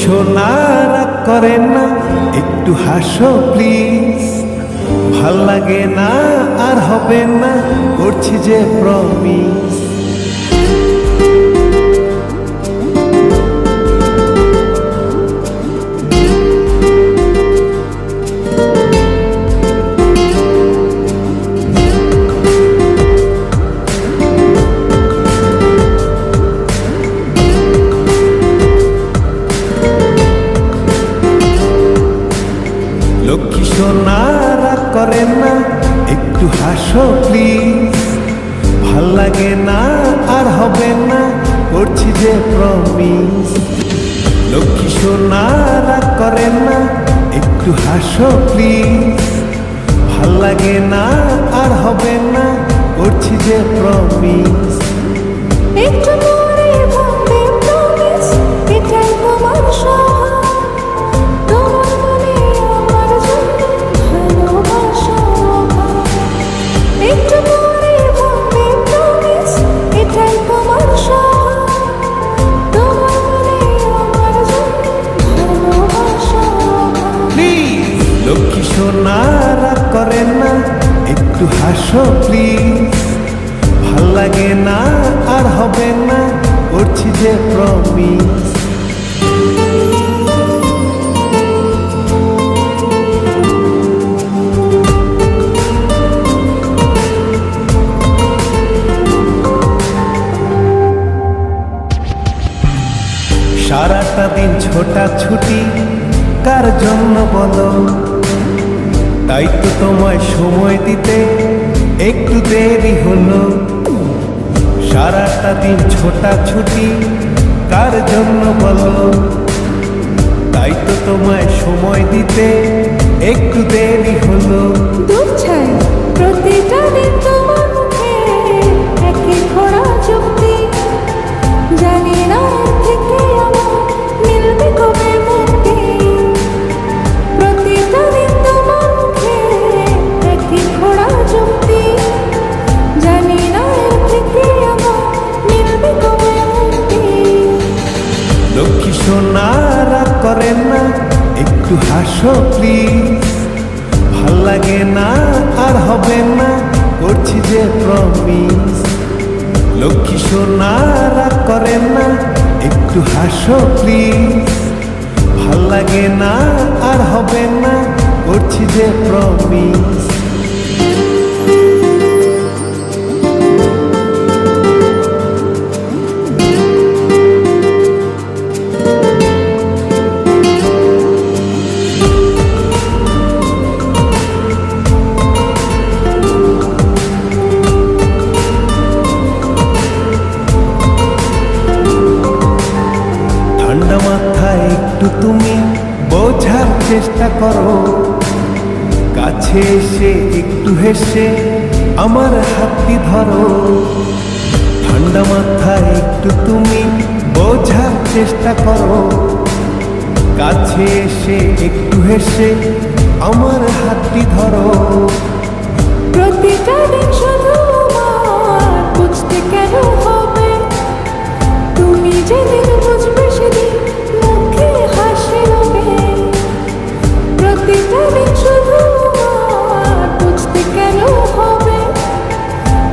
সোনা রাগ করেন না, একটু হাসো প্লিজ। ভাল লাগে না আর হবে না, করছি যে প্রমিস। লক্ষ্মী সোনা রাগ করেন না, একটু হাসো প্লিজ। ভাল লাগে না আর হবে না, করছি যে প্রমিস। লক্ষ্মী সোনা রাগ করেন না, একটু হাসো প্লিজ। ভাল লাগে না আর হবে না, করছি যে প্রমিস। একটু পরে ভাববে প্রমিস, এটাই তোমার স্বভাব। তোমার মনে আমার জন্য ভালোবাসার অভাব। একটু পরে ভাববে প্রমিস, এটাই তোমার স্বভাব। তোমার মনে আমার জন্য ভালোবাসার অভাব। প্লিজ লক্ষ্মী সোনা রাগ করেন না, একটু হাসো প্লিজ। ভাল লাগে না আর হবে না, করছি যে প্রমিস। সারাটা দিন ছোটাছুটি কার জন্য বলো? তাই তো তোমায় সময় দিতে একটু দেরি হলো। সারাটা দিন ছোটাছুটি কার জন্য বলো? তাই তো তোমায় সময় দিতে একটু দেরি হলো। দূর ছাই প্রতিটা দিন তোমার মুখে একই খোড়া যুক্তি। জানি না এর থেকে আমার মিলবে কবে মুক্তি। প্রতিটা দিন তোমার মুখে একই খোড়া যুক্তি। জানি না এর থেকে আমার মিলবে কবে মুক্তি। লক্ষ্মী সোনা রাগ করেন না, একটু হাসো প্লিজ। ভাল লাগে না আর হবে না, করছি যে প্রমিস। লক্ষ্মী সোনা রাগ করেন না, একটু হাসো প্লিজ। ভাল লাগে না আর হবে না, করছি যে প্রমিস। ঠান্ডা মাথায় একটু তুমি বোঝার চেষ্টা করো। কাছে এসে একটু হেসে আমার হাতটি ধরো। ঠান্ডা মাথায় একটু তুমি বোঝার চেষ্টা করো। কাছে এসে একটু হেসে আমার হাতটি ধরো। প্রতিটা দিন শুধু আমার বুঝতে কেন হবে? তুমি যেদিন বুঝবে সেদিন মুখে হাসি হবে। প্রতিটা দিন শুধু আমার বুঝতে কেন হবে?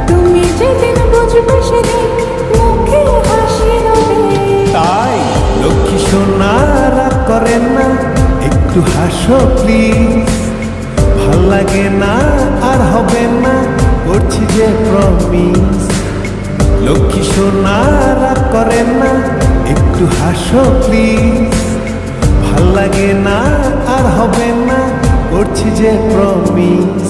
তুমি যেদিন বুঝবে সেদিন মুখে হাসি হবে। তাই লক্ষ্মী সোনা রাগ করেন না, একটু হাসো প্লিজ। ভাল লাগে না আর হবে না, করছি যে প্রমিস। লক্ষ্মী সোনা রাগ করেন না, একটু হাসো প্লিজ। ভাল লাগে না আর হবে না, করছি যে প্রমিস।